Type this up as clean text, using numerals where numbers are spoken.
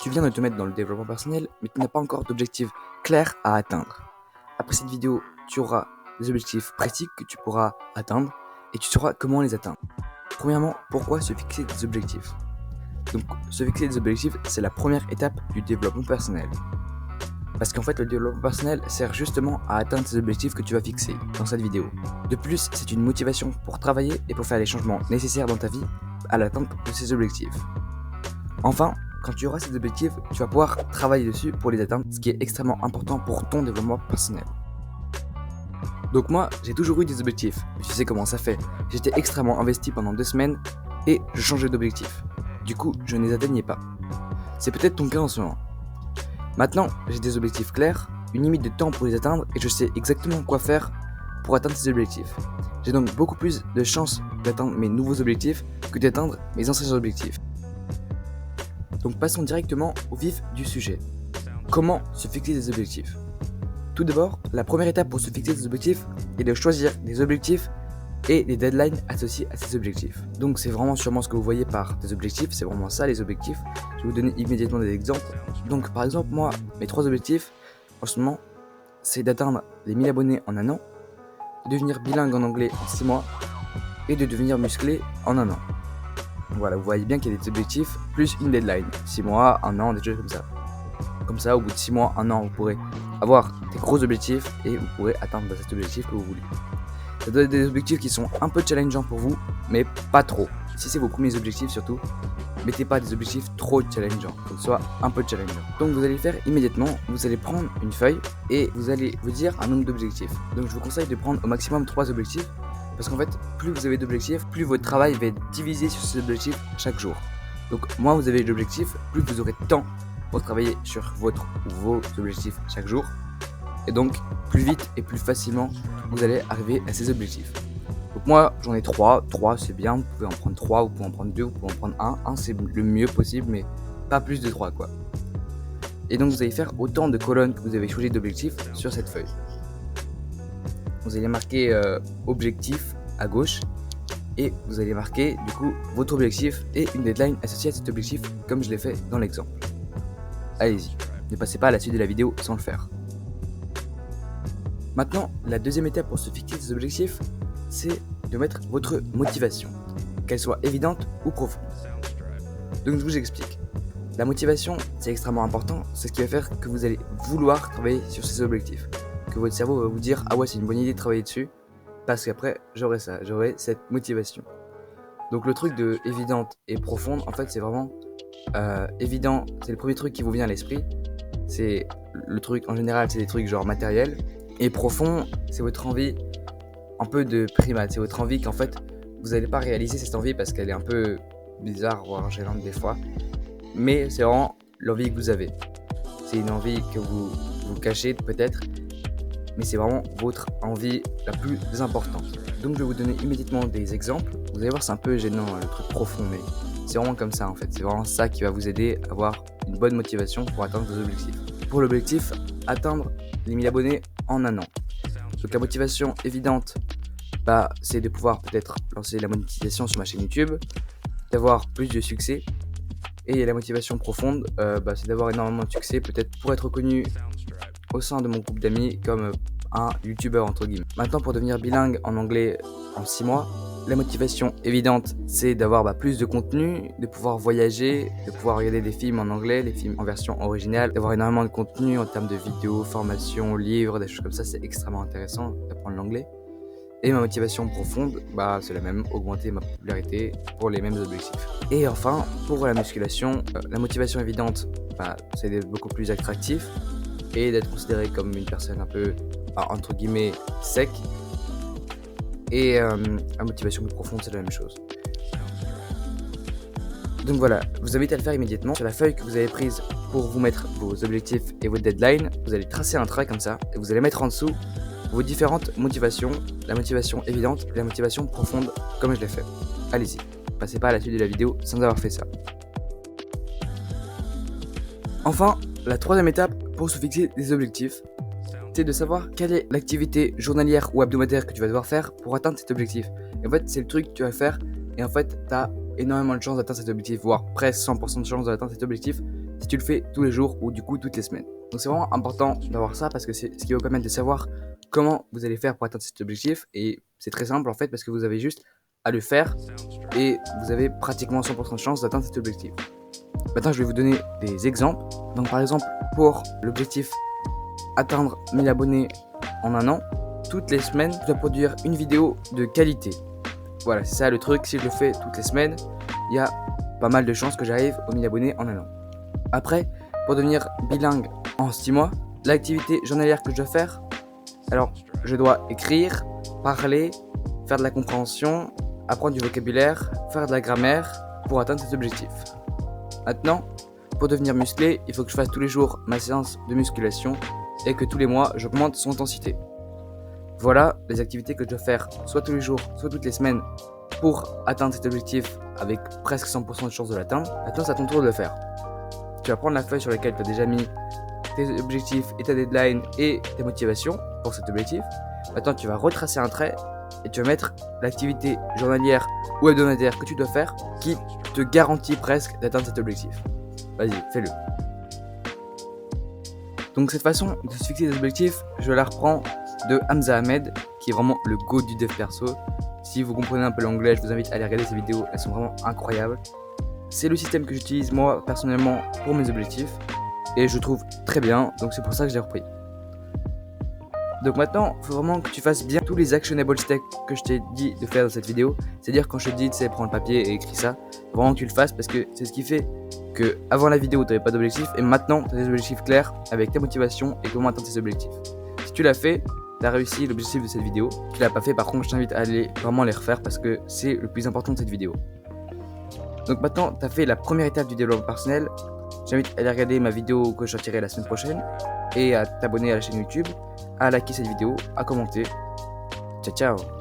Tu viens de te mettre dans le développement personnel, mais tu n'as pas encore d'objectif clair à atteindre. Après cette vidéo, tu auras des objectifs précis que tu pourras atteindre et tu sauras comment les atteindre. Premièrement, pourquoi se fixer des objectifs? Donc, se fixer des objectifs, c'est la première étape du développement personnel. Parce qu'en fait, le développement personnel sert justement à atteindre ces objectifs que tu vas fixer dans cette vidéo. De plus, c'est une motivation pour travailler et pour faire les changements nécessaires dans ta vie à l'atteinte de ces objectifs. Enfin, quand tu auras ces objectifs, tu vas pouvoir travailler dessus pour les atteindre, ce qui est extrêmement important pour ton développement personnel. Donc moi, j'ai toujours eu des objectifs, mais tu sais comment ça fait. J'étais extrêmement investi pendant 2 semaines et je changeais d'objectif. Du coup, je ne les atteignais pas. C'est peut-être ton cas en ce moment. Maintenant, j'ai des objectifs clairs, une limite de temps pour les atteindre et je sais exactement quoi faire pour atteindre ces objectifs. J'ai donc beaucoup plus de chances d'atteindre mes nouveaux objectifs que d'atteindre mes anciens objectifs. Donc passons directement au vif du sujet. Comment se fixer des objectifs? Tout d'abord, la première étape pour se fixer des objectifs est de choisir des objectifs et des deadlines associés à ces objectifs. Donc c'est vraiment sûrement ce que vous voyez par des objectifs, c'est vraiment ça les objectifs. Je vais vous donner immédiatement des exemples. Donc par exemple, moi, mes 3 objectifs en ce moment, c'est d'atteindre les 1000 abonnés en un an, de devenir bilingue en anglais en 6 mois et de devenir musclé en un an. Voilà, vous voyez bien qu'il y a des objectifs plus une deadline. 6 mois, 1 an, des choses comme ça. Comme ça, au bout de 6 mois, 1 an, vous pourrez avoir des gros objectifs et vous pourrez atteindre cet objectif que vous voulez. Ça doit être des objectifs qui sont un peu challengeants pour vous, mais pas trop. Si c'est vos premiers objectifs surtout, mettez pas des objectifs trop challengeants, que ce soit un peu challengeant. Donc vous allez faire immédiatement, vous allez prendre une feuille et vous allez vous dire un nombre d'objectifs. Donc je vous conseille de prendre au maximum 3 objectifs. Parce qu'en fait, plus vous avez d'objectifs, plus votre travail va être divisé sur ces objectifs chaque jour. Donc moins vous avez d'objectifs, plus vous aurez de temps pour travailler sur votre ou vos objectifs chaque jour. Et donc, plus vite et plus facilement, vous allez arriver à ces objectifs. Donc moi, j'en ai 3. 3, c'est bien. Vous pouvez en prendre 3, vous pouvez en prendre 2, vous pouvez en prendre 1. 1, c'est le mieux possible, mais pas plus de 3, quoi. Et donc, vous allez faire autant de colonnes que vous avez choisi d'objectifs sur cette feuille. Vous allez marquer objectif à gauche et vous allez marquer du coup votre objectif et une deadline associée à cet objectif comme je l'ai fait dans l'exemple. Allez-y, ne passez pas à la suite de la vidéo sans le faire. Maintenant, la deuxième étape pour se fixer des objectifs, c'est de mettre votre motivation, qu'elle soit évidente ou profonde. Donc je vous explique. La motivation, c'est extrêmement important, c'est ce qui va faire que vous allez vouloir travailler sur ces objectifs. Que votre cerveau va vous dire ah ouais c'est une bonne idée de travailler dessus parce qu'après j'aurai cette motivation. Donc le truc de évidente et profonde en fait c'est vraiment évident, c'est le premier truc qui vous vient à l'esprit, c'est le truc en général, c'est des trucs genre matériels, et profond c'est votre envie un peu de primate, c'est votre envie qu'en fait vous n'allez pas réaliser cette envie parce qu'elle est un peu bizarre voire gênante des fois, mais c'est vraiment l'envie que vous avez, c'est une envie que vous cachez peut-être, mais c'est vraiment votre envie la plus importante. Donc je vais vous donner immédiatement des exemples. Vous allez voir c'est un peu gênant le truc profond, mais c'est vraiment comme ça en fait. C'est vraiment ça qui va vous aider à avoir une bonne motivation pour atteindre vos objectifs. Pour l'objectif, atteindre les 1000 abonnés en un an. Donc la motivation évidente, c'est de pouvoir peut-être lancer la monétisation sur ma chaîne YouTube, d'avoir plus de succès. Et la motivation profonde, c'est d'avoir énormément de succès, peut-être pour être reconnu au sein de mon groupe d'amis comme un youtubeur entre guillemets. Maintenant pour devenir bilingue en anglais en 6 mois, la motivation évidente c'est d'avoir plus de contenu, de pouvoir voyager, de pouvoir regarder des films en anglais, les films en version originale, d'avoir énormément de contenu en termes de vidéos, formations, livres, des choses comme ça, c'est extrêmement intéressant d'apprendre l'anglais. Et ma motivation profonde, c'est la même, augmenter ma popularité pour les mêmes objectifs. Et enfin, pour la musculation, la motivation évidente, c'est d'être beaucoup plus attractif et d'être considéré comme une personne un peu, entre guillemets, sec. Et la motivation plus profonde, c'est la même chose. Donc voilà, je vous invite à le faire immédiatement. Sur la feuille que vous avez prise pour vous mettre vos objectifs et votre deadline, vous allez tracer un trait comme ça, et vous allez mettre en dessous vos différentes motivations, la motivation évidente et la motivation profonde, comme je l'ai fait. Allez-y, passez pas à la suite de la vidéo sans avoir fait ça. Enfin, la troisième étape pour se fixer des objectifs, c'est de savoir quelle est l'activité journalière ou hebdomadaire que tu vas devoir faire pour atteindre cet objectif. Et en fait, c'est le truc que tu vas faire et en fait, tu as énormément de chances d'atteindre cet objectif, voire presque 100% de chances d'atteindre cet objectif si tu le fais tous les jours ou du coup toutes les semaines. Donc c'est vraiment important d'avoir ça parce que c'est ce qui va vous permettre de savoir comment vous allez faire pour atteindre cet objectif. Et c'est très simple en fait parce que vous avez juste à le faire et vous avez pratiquement 100% de chance d'atteindre cet objectif. Maintenant je vais vous donner des exemples. Donc par exemple pour l'objectif atteindre 1000 abonnés en un an, toutes les semaines je dois produire une vidéo de qualité. Voilà, c'est ça le truc, si je le fais toutes les semaines, il y a pas mal de chances que j'arrive aux 1000 abonnés en un an. Après, pour devenir bilingue en 6 mois, l'activité journalière que je dois faire, alors je dois écrire, parler, faire de la compréhension, apprendre du vocabulaire, faire de la grammaire pour atteindre cet objectif. Maintenant, pour devenir musclé, il faut que je fasse tous les jours ma séance de musculation et que tous les mois, j'augmente son intensité. Voilà les activités que je dois faire soit tous les jours, soit toutes les semaines pour atteindre cet objectif avec presque 100% de chance de l'atteindre. Maintenant, c'est à ton tour de le faire. Tu vas prendre la feuille sur laquelle tu as déjà mis tes objectifs et ta deadline et tes motivations pour cet objectif. Maintenant, tu vas retracer un trait et tu vas mettre l'activité journalière ou hebdomadaire que tu dois faire qui te garantit presque d'atteindre cet objectif. Vas-y, fais-le. Donc cette façon de se fixer des objectifs, je la reprends de Hamza Ahmed, qui est vraiment le GOAT du dev perso. Si vous comprenez un peu l'anglais, je vous invite à aller regarder ces vidéos, elles sont vraiment incroyables. C'est le système que j'utilise moi personnellement pour mes objectifs et je trouve très bien, donc c'est pour ça que je l'ai repris. Donc maintenant, il faut vraiment que tu fasses bien tous les actionable steps que je t'ai dit de faire dans cette vidéo. C'est-à-dire quand je te dis, tu sais, prends le papier et écris ça, vraiment que tu le fasses parce que c'est ce qui fait que avant la vidéo, tu n'avais pas d'objectif et maintenant, tu as des objectifs clairs avec ta motivation et comment atteindre tes objectifs. Si tu l'as fait, tu as réussi l'objectif de cette vidéo. Si tu l'as pas fait, par contre, je t'invite à aller vraiment les refaire parce que c'est le plus important de cette vidéo. Donc maintenant, tu as fait la première étape du développement personnel. J'invite à aller regarder ma vidéo que je sortirai la semaine prochaine et à t'abonner à la chaîne YouTube, à liker cette vidéo, à commenter. Ciao ciao.